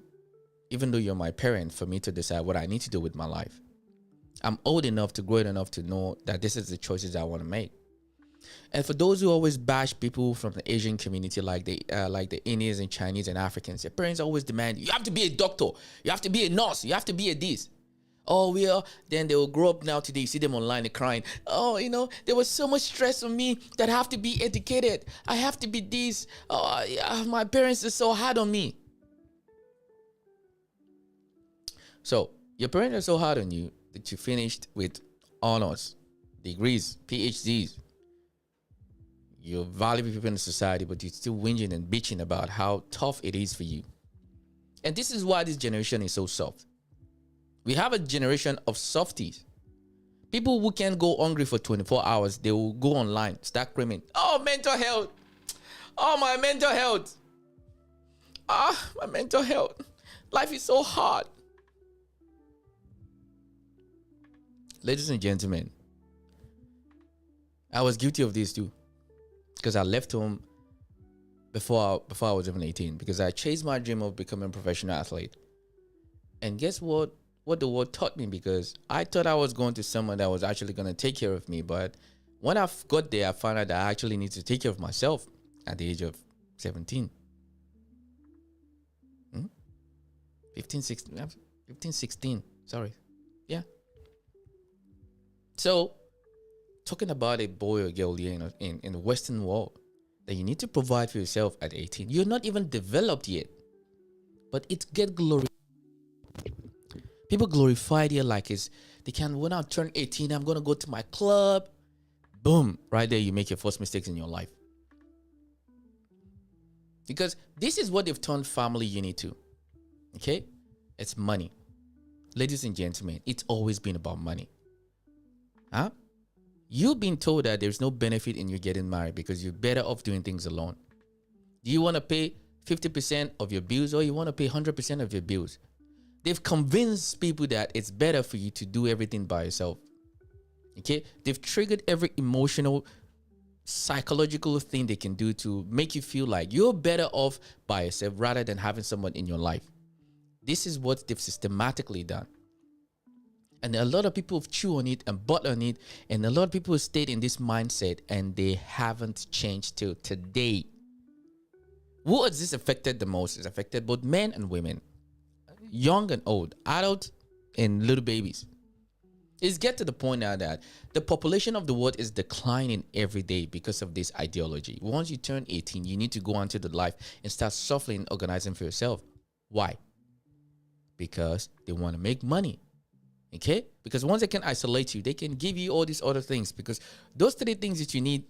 even though you're my parent, for me to decide what I need to do with my life? I'm old enough to grow enough to know that this is the choices I want to make. And for those who always bash people from the Asian community, like the Indians and Chinese and Africans, their parents always demand, you have to be a doctor, you have to be a nurse, you have to be a this. Oh, we are. Then they will grow up now today. You see them online, they're crying. Oh, there was so much stress on me that I have to be educated. I have to be this. Oh, yeah, my parents are so hard on me. So, your parents are so hard on you that you finished with honors, degrees, PhDs. You're valuable people in the society, but you're still whinging and bitching about how tough it is for you. And this is why this generation is so soft. We have a generation of softies. People who can't go hungry for 24 hours, they will go online, start screaming, oh, mental health. Oh, my mental health. My mental health. Life is so hard. Ladies and gentlemen, I was guilty of this too. Because I left home before I was even 18. Because I chased my dream of becoming a professional athlete. And guess what? What the world taught me, because I thought I was going to someone that was actually going to take care of me. But when I got there, I found out that I actually need to take care of myself at the age of 17. 15, 16. Sorry. Yeah. So, talking about a boy or girl here in the Western world, that you need to provide for yourself at 18. You're not even developed yet. But it gets glorified. People glorify it here like when I turn 18, I'm going to go to my club. Boom. Right there, you make your first mistakes in your life. Because this is what they've turned family unit to. Okay? It's money. Ladies and gentlemen, it's always been about money. Huh? You've been told that there's no benefit in you getting married because you're better off doing things alone. Do you want to pay 50% of your bills or you want to pay 100% of your bills? They've convinced people that it's better for you to do everything by yourself. Okay? They've triggered every emotional, psychological thing they can do to make you feel like you're better off by yourself rather than having someone in your life. This is what they've systematically done. And a lot of people have chewed on it and bought on it. And a lot of people have stayed in this mindset and they haven't changed till today. Who has this affected the most? It's affected both men and women. Young and old, adults and little babies. It's get to the point now that the population of the world is declining every day because of this ideology. Once you turn 18, you need to go on to the life and start suffering, organizing for yourself. Why? Because they want to make money. Okay? Because once they can isolate you, they can give you all these other things. Because those 3 things that you need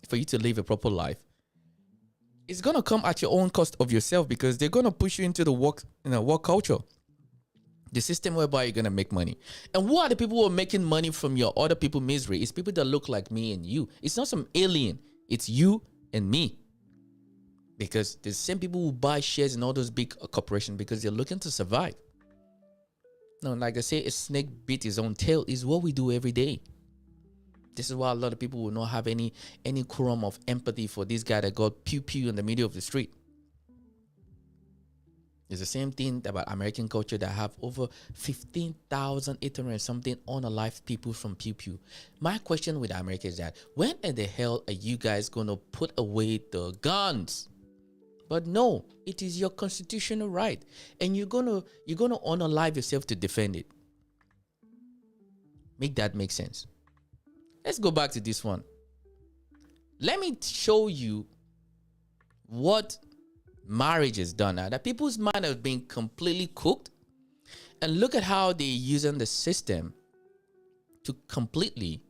for you to live a proper life it's gonna come at your own cost of yourself, because they're gonna push you into the work culture, the system whereby you're gonna make money. And who are the people who are making money from your other people's misery? It's people that look like me and you. It's not some alien. It's you and me. Because the same people who buy shares in all those big corporations because they're looking to survive. No, like I say, a snake bit his own tail is what we do every day. This is why a lot of people will not have any crumb of empathy for this guy that got pew in the middle of the street. It's the same thing about American culture that have over 15,800 and something unalive people from pew. My question with America is that when in the hell are you guys going to put away the guns? But no, it is your constitutional right, and you're gonna unalive yourself to defend it. Make that make sense. Let's go back to this one. Let me show you what marriage has done now. That people's mind have been completely cooked, and look at how they're using the system to completely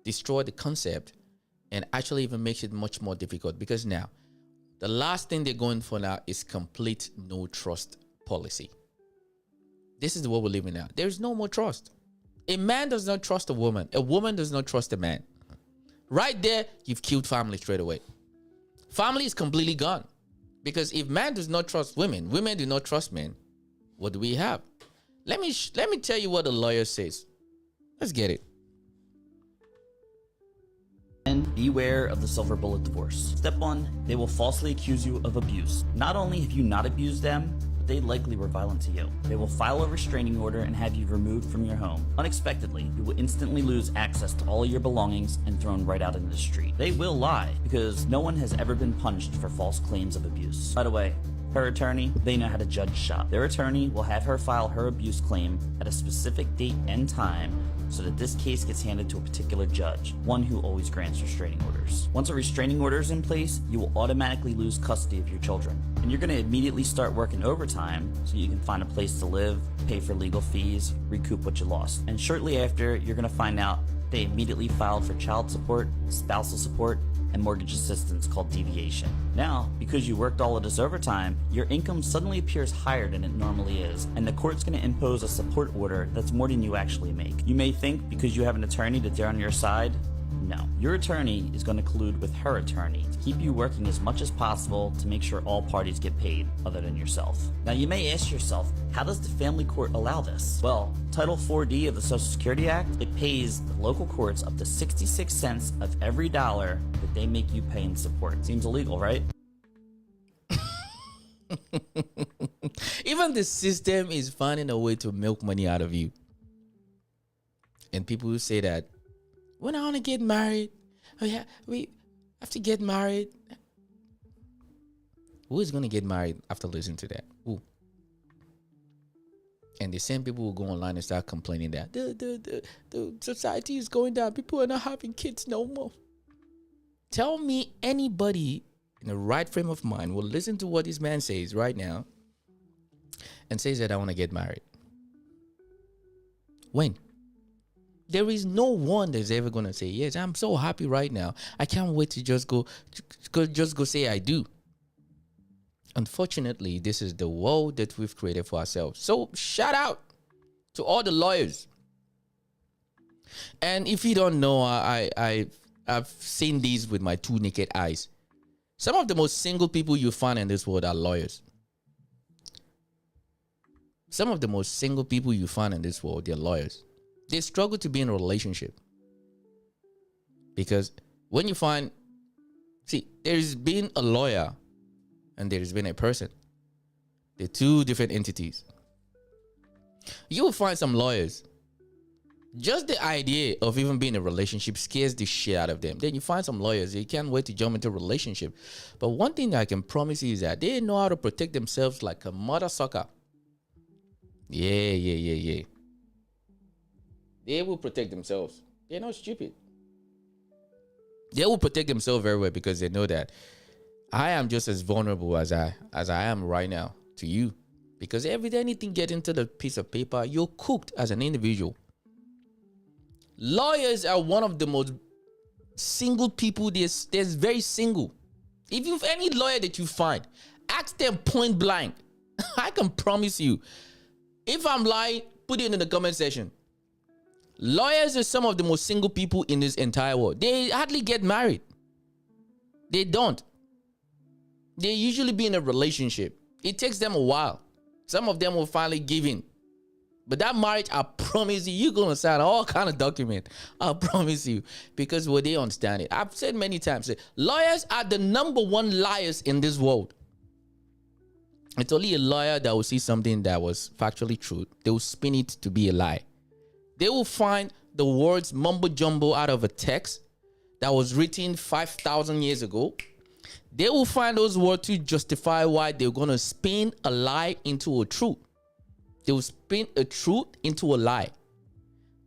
destroy the concept and actually even makes it much more difficult. Because now, the last thing they're going for now is complete no trust policy. This is what we're living now. There's no more trust. A man does not trust a woman. A woman does not trust a man. Right there, you've killed family straight away. Family is completely gone. Because if man does not trust women, women do not trust men, what do we have? Let me tell you what the lawyer says. Let's get it. And beware of the silver bullet divorce. Step 1, they will falsely accuse you of abuse. Not only have you not abused them, but they likely were violent to you. They will file a restraining order and have you removed from your home. Unexpectedly, you will instantly lose access to all of your belongings and thrown right out into the street. They will lie, because no one has ever been punished for false claims of abuse. By the way, her attorney, they know how to judge shop. Their attorney will have her file her abuse claim at a specific date and time so that this case gets handed to a particular judge, one who always grants restraining orders. Once a restraining order is in place, you will automatically lose custody of your children. And you're going to immediately start working overtime so you can find a place to live, pay for legal fees, recoup what you lost. And shortly after, you're going to find out they immediately filed for child support, spousal support, and mortgage assistance called deviation. Now, because you worked all of this overtime, your income suddenly appears higher than it normally is, and the court's going to impose a support order that's more than you actually make. You may think because you have an attorney that they're on your side. No, your attorney is going to collude with her attorney to keep you working as much as possible to make sure all parties get paid other than yourself. Now you may ask yourself, how does the family court allow this? Well, Title 4D of the Social Security Act, it pays the local courts up to 66 cents of every dollar that they make you pay in support. Seems illegal, right? Even the system is finding a way to milk money out of you. And people who say that, when I want to get married, we have to get married. Who is going to get married after listening to that? Who? And the same people will go online and start complaining that the society is going down. People are not having kids no more. Tell me anybody in the right frame of mind will listen to what this man says right now and says that I want to get married. When? There is no one that's ever going to say, yes, I'm so happy right now. I can't wait to just go say I do. Unfortunately, this is the world that we've created for ourselves. So shout out to all the lawyers. And if you don't know, I've seen these with my two naked eyes. Some of the most single people you find in this world are lawyers. Some of the most single people you find in this world, they're lawyers. They struggle to be in a relationship. Because when you find, there's been a lawyer and there's been a person. They're two different entities. You will find some lawyers, just the idea of even being in a relationship scares the shit out of them. Then you find some lawyers, they can't wait to jump into a relationship. But one thing that I can promise you is that they know how to protect themselves like a mother sucker. Yeah. They will protect themselves. They're not stupid. They will protect themselves very well because they know that I am just as vulnerable as I am right now to you. Because every day anything get into the piece of paper, you're cooked as an individual. Lawyers are one of the most single people. They're very single. If you've any lawyer that you find, ask them point blank. I can promise you, if I'm lying, put it in the comment section. Lawyers are some of the most single people in this entire world. They hardly get married. They don't. They usually be in a relationship. It takes them a while. Some of them will finally give in. But that marriage, I promise you, you're going to sign all kind of document. I promise you. Because well, they understand it. I've said many times, lawyers are the #1 liars in this world. It's only a lawyer that will see something that was factually true. They will spin it to be a lie. They will find the words mumbo jumbo out of a text that was written 5,000 years ago. They will find those words to justify why they're going to spin a lie into a truth. They will spin a truth into a lie.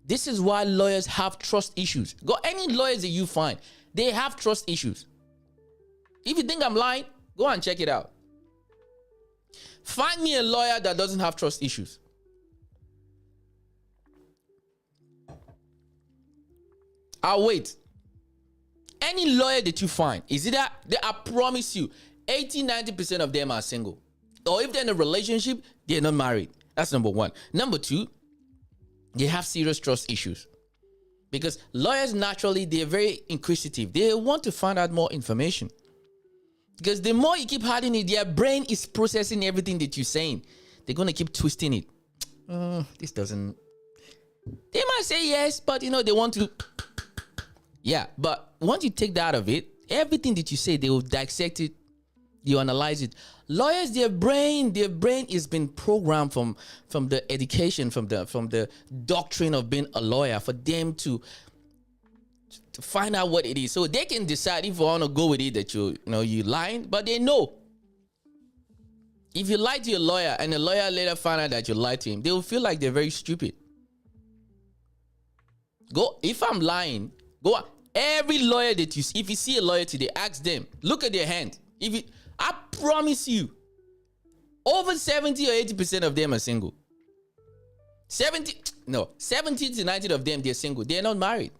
This is why lawyers have trust issues. Go any lawyers that you find, they have trust issues. If you think I'm lying, go and check it out. Find me a lawyer that doesn't have trust issues. I'll wait. Any lawyer that you find, is it that I promise you, 80-90% of them are single. Or if they're in a relationship, they're not married. That's number one. Number two, they have serious trust issues. Because lawyers naturally, they're very inquisitive. They want to find out more information. Because the more you keep hiding it, their brain is processing everything that you're saying. They're going to keep twisting it. This doesn't... They might say yes, but they want to... Yeah, but once you take that out of it, everything that you say, they will dissect it, you analyze it. Lawyers, their brain is been programmed from the education, from the doctrine of being a lawyer, for them to find out what it is. So they can decide if you want to go with it that you lying, but they know. If you lie to your lawyer and the lawyer later find out that you lied to him, they will feel like they're very stupid. If I'm lying, go on. Every lawyer that you see, if you see a lawyer today, ask them, look at their hand. I promise you, over 70 or 80% of them are single. 70 to 90 of them, they're single. They're not married.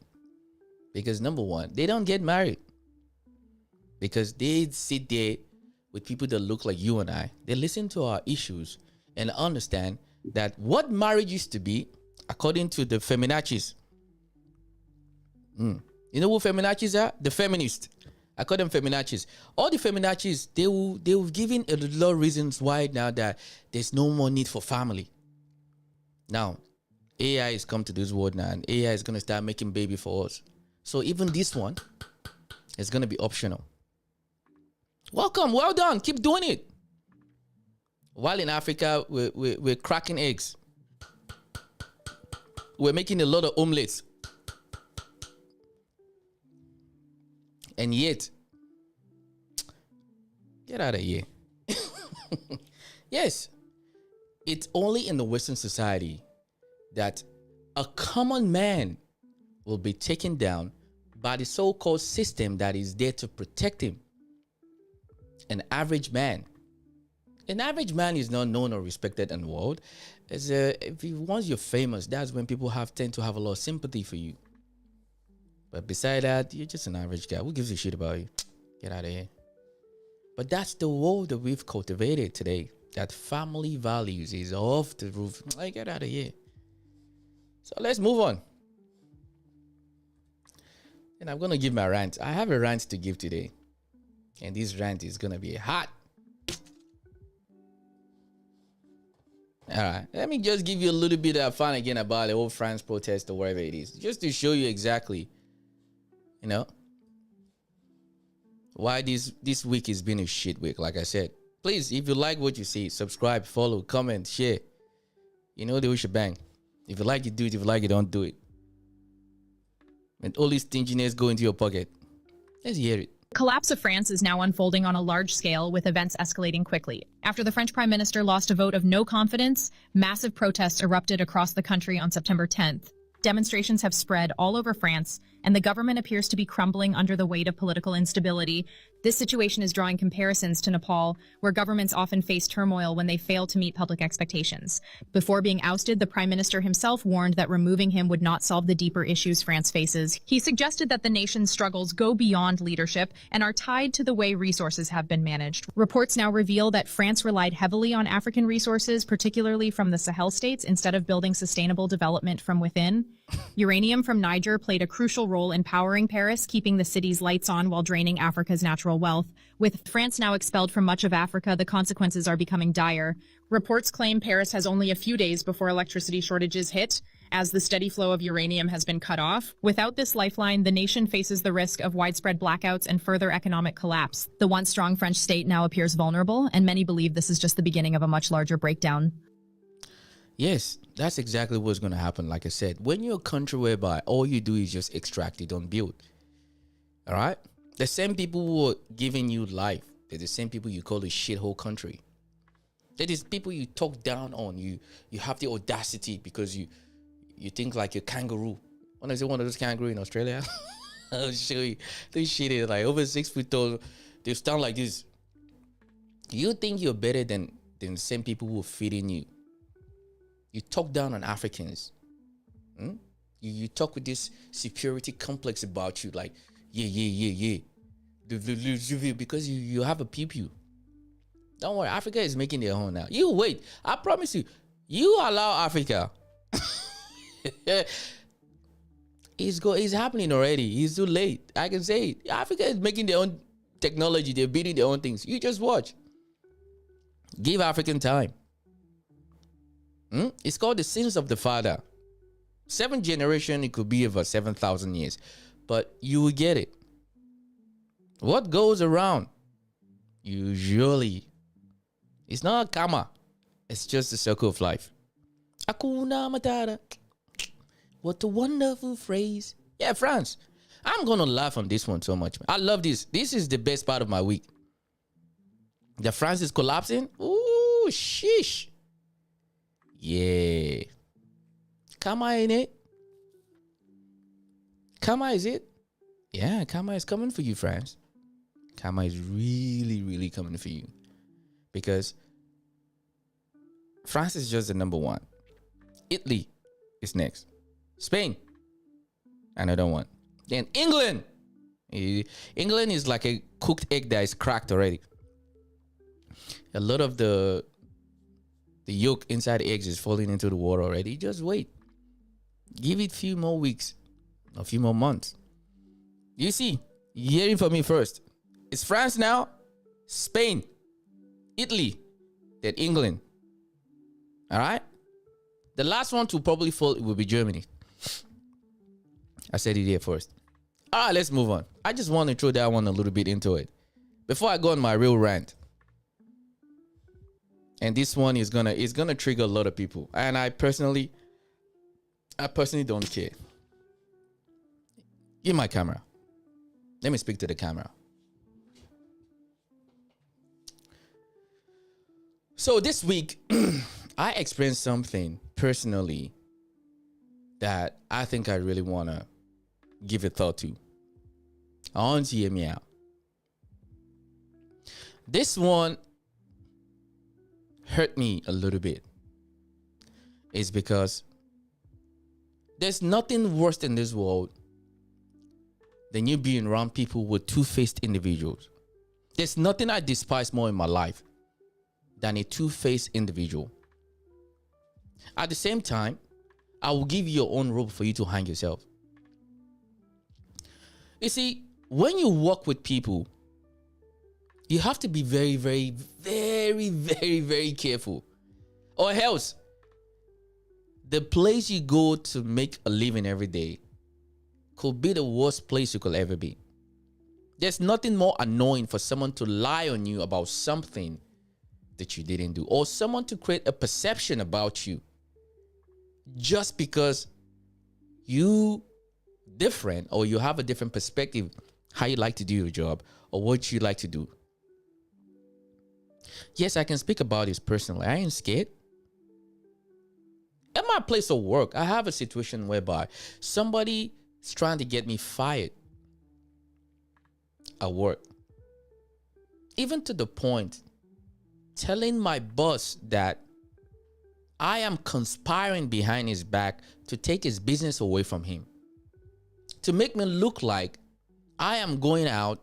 Because number one, they don't get married. Because they sit there with people that look like you and I. They listen to our issues and understand that what marriage used to be, according to the feminazis. You know who feminazis are? The feminists. I call them feminazis. All the feminazis, they will give in a lot of reasons why now that there's no more need for family. Now, AI has come to this world now, and AI is going to start making baby for us. So even this one is going to be optional. Welcome, well done, keep doing it. While in Africa, we're cracking eggs. We're making a lot of omelets. And yet, get out of here. Yes, it's only in the Western society that a common man will be taken down by the so-called system that is there to protect him. An average man is not known or respected in the world. Once you're famous, that's when people tend to have a lot of sympathy for you. But beside that, you're just an average guy. Who gives a shit about you? Get out of here. But that's the world that we've cultivated today. That family values is off the roof. Get out of here. So let's move on. And I'm going to give my rant. I have a rant to give today. And this rant is going to be hot. All right. Let me just give you a little bit of fun again about the whole France protest or whatever it is. Just to show you exactly, why this week has been a shit week, like I said. Please, if you like what you see, subscribe, follow, comment, share. The whole shebang. If you like it, do it. If you like it, don't do it. And all these stinginess go into your pocket. Let's hear it. Collapse of France is now unfolding on a large scale, with events escalating quickly. After the French Prime Minister lost a vote of no confidence, massive protests erupted across the country on September 10th. Demonstrations have spread all over France, and the government appears to be crumbling under the weight of political instability. This situation is drawing comparisons to Nepal, where governments often face turmoil when they fail to meet public expectations. Before being ousted, the Prime Minister himself warned that removing him would not solve the deeper issues France faces. He suggested that the nation's struggles go beyond leadership and are tied to the way resources have been managed. Reports now reveal that France relied heavily on African resources, particularly from the Sahel states, instead of building sustainable development from within. Uranium from Niger played a crucial role in powering Paris, keeping the city's lights on while draining Africa's natural wealth. With France now expelled from much of Africa, the consequences are becoming dire. Reports claim Paris has only a few days before electricity shortages hit, as the steady flow of uranium has been cut off. Without this lifeline, the nation faces the risk of widespread blackouts and further economic collapse. The once strong French state now appears vulnerable, and many believe this is just the beginning of a much larger breakdown. Yes, that's exactly what's going to happen. Like I said, when you're a country whereby all you do is just extract, you don't build. All right? The same people who are giving you life, they're the same people you call a shithole country. They're these people you talk down on. You have the audacity because you think like a kangaroo. When I say one of those kangaroo in Australia, I'll show you. This shit is like over 6 foot tall. They stand like this. You think you're better than the same people who are feeding you. You talk down on Africans. You talk with this superiority complex about you, like, yeah. Because you have a pew. Don't worry, Africa is making their own now. You wait. I promise you, you allow Africa. It's happening already. It's too late. I can say it. Africa is making their own technology. They're building their own things. You just watch. Give African time. It's called the sins of the father. 7th generation, it could be over 7,000 years. But you will get it. What goes around? Usually, it's not karma. It's just a circle of life. Hakuna Matata. What a wonderful phrase. Yeah, France. I'm going to laugh on this one so much, man. I love this. This is the best part of my week. The France is collapsing. Ooh, sheesh. Yeah. Karma, ain't it? Karma, is it? Yeah, karma is coming for you, France. Karma is really, really coming for you. Because France is just the number one. Italy is next. Spain, another one. Then England. England is like a cooked egg that is cracked already. A lot of the yolk inside the eggs is falling into the water already. Just wait. Give it a few more weeks. A few more months. You see, you're hearing from me first. It's France now, Spain, Italy, then England. All right? The last one to probably fall will be Germany. I said it here first. All right, let's move on. I just want to throw that one a little bit into it before I go on my real rant. And this one is gonna trigger a lot of people. And I personally don't care. Give my camera. Let me speak to the camera. So this week, I experienced something personally that I think I really want to give a thought to. I want you to hear me out. This one hurt me a little bit. It's because there's nothing worse in this world than you being around people with two-faced individuals. There's nothing I despise more in my life than a two-faced individual. At the same time, I will give you your own rope for you to hang yourself. You see, when you work with people, you have to be very, very, very, very, very careful. Or else, the place you go to make a living every day could be the worst place you could ever be. There's nothing more annoying for someone to lie on you about something that you didn't do, or someone to create a perception about you just because you different, or you have a different perspective how you like to do your job or what you like to do. Yes, I can speak about this personally. I ain't scared. At my place of work, I have a situation whereby somebody is trying to get me fired at work. even to the point telling my boss that I am conspiring behind his back to take his business away from him, to make me look like I am going out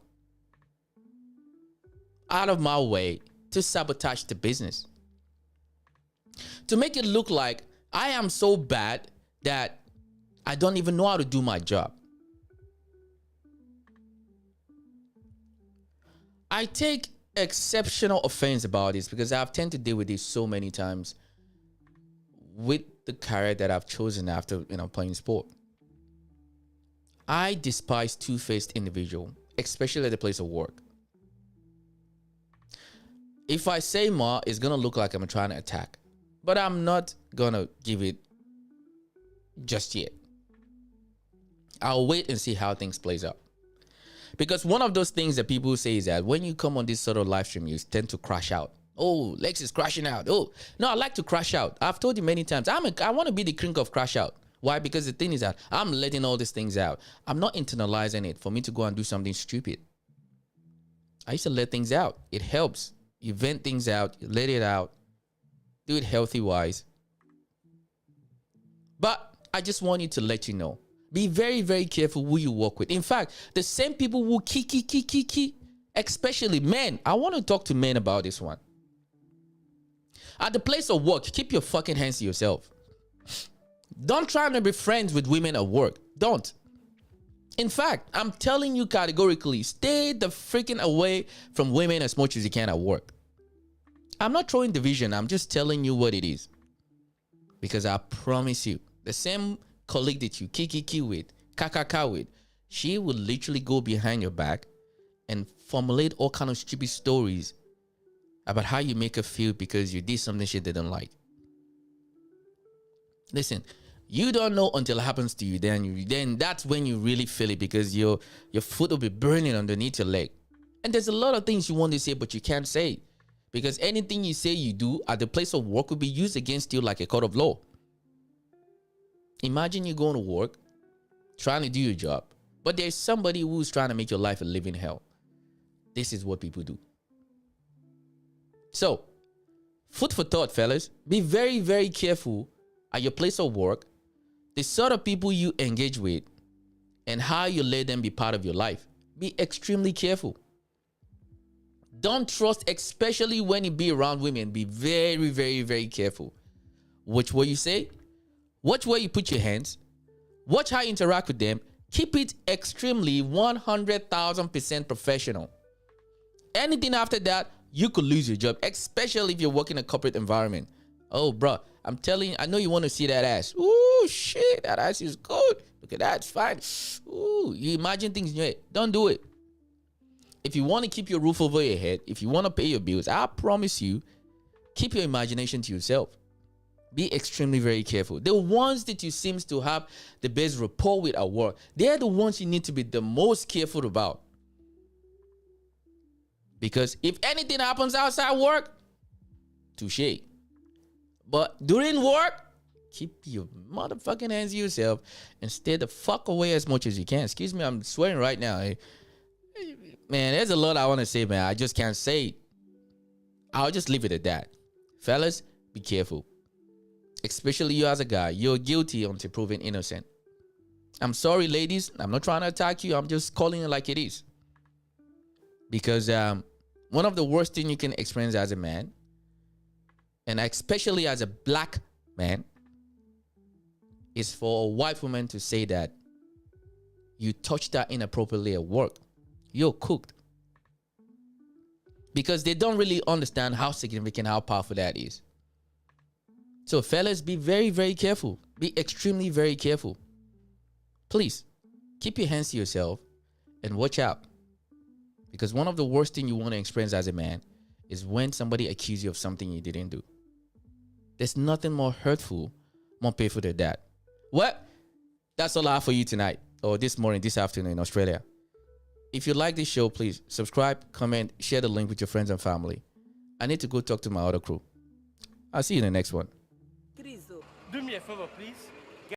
of my way to sabotage the business, to make it look like I am so bad that I don't even know how to do my job. I take exceptional offense about this because I've tended to deal with this so many times with the career that I've chosen after playing sport. I despise two-faced individual, especially at the place of work. If I say more, it's gonna look like I'm trying to attack, but I'm not gonna give it just yet. I'll wait and see how things plays out. Because one of those things that people say is that when you come on this sort of live stream, you tend to crash out. Oh, Lex is crashing out. Oh, no, I like to crash out. I've told you many times, I want to be the king of crash out. Why? Because the thing is that I'm letting all these things out. I'm not internalizing it for me to go and do something stupid. I used to let things out. It helps. You vent things out. You let it out. Do it healthy-wise. But I just want you to let you know. Be very, very careful who you work with. In fact, the same people who key, especially men. I want to talk to men about this one. At the place of work, keep your fucking hands to yourself. Don't try to be friends with women at work. Don't. In fact, I'm telling you categorically, stay the freaking away from women as much as you can at work. I'm not throwing division. I'm just telling you what it is. Because I promise you, the same colleague that you kiki with, kakaka with, she will literally go behind your back and formulate all kind of stupid stories about how you make her feel because you did something she didn't like. Listen, you don't know until it happens to you. Then that's when you really feel it, because your foot will be burning underneath your leg. And there's a lot of things you want to say, but you can't say, because anything you say you do at the place of work will be used against you like a court of law. Imagine you going to work, trying to do your job, but there's somebody who's trying to make your life a living hell. This is what people do. So, food for thought, fellas. Be very, very careful at your place of work, the sort of people you engage with, and how you let them be part of your life. Be extremely careful. Don't trust, especially when you be around women. Be very, very, very careful. Watch what you say. Watch where you put your hands. Watch how you interact with them. Keep it extremely 100,000% professional. Anything after that, you could lose your job, especially if you're working in a corporate environment. Oh, bro, I'm telling you, I know you want to see that ass. Ooh, shit, that ass is good. Look at that, it's fine. Ooh, you imagine things in your head. Don't do it. If you want to keep your roof over your head, if you want to pay your bills, I promise you, keep your imagination to yourself. Be extremely very careful. The ones that you seem to have the best rapport with at work, they're the ones you need to be the most careful about. Because if anything happens outside work, touche. But during work, keep your motherfucking hands to yourself and stay the fuck away as much as you can. Excuse me, I'm swearing right now. Man, there's a lot I want to say, man. I just can't say it. I'll just leave it at that. Fellas, be careful. Especially you as a guy. You're guilty until proven innocent. I'm sorry, ladies. I'm not trying to attack you. I'm just calling it like it is. Because one of the worst things you can experience as a man, and especially as a black man, is for a white woman to say that you touched her inappropriately at work. You're cooked. Because they don't really understand how significant, how powerful that is. So fellas, be very, very careful. Be extremely very careful. Please, keep your hands to yourself and watch out. Because one of the worst things you want to experience as a man is when somebody accuses you of something you didn't do. There's nothing more hurtful, more painful than that. Well, that's all I have for you tonight, or this morning, this afternoon in Australia. If you like this show, please subscribe, comment, share the link with your friends and family. I need to go talk to my other crew. I'll see you in the next one. Do me a favor, please.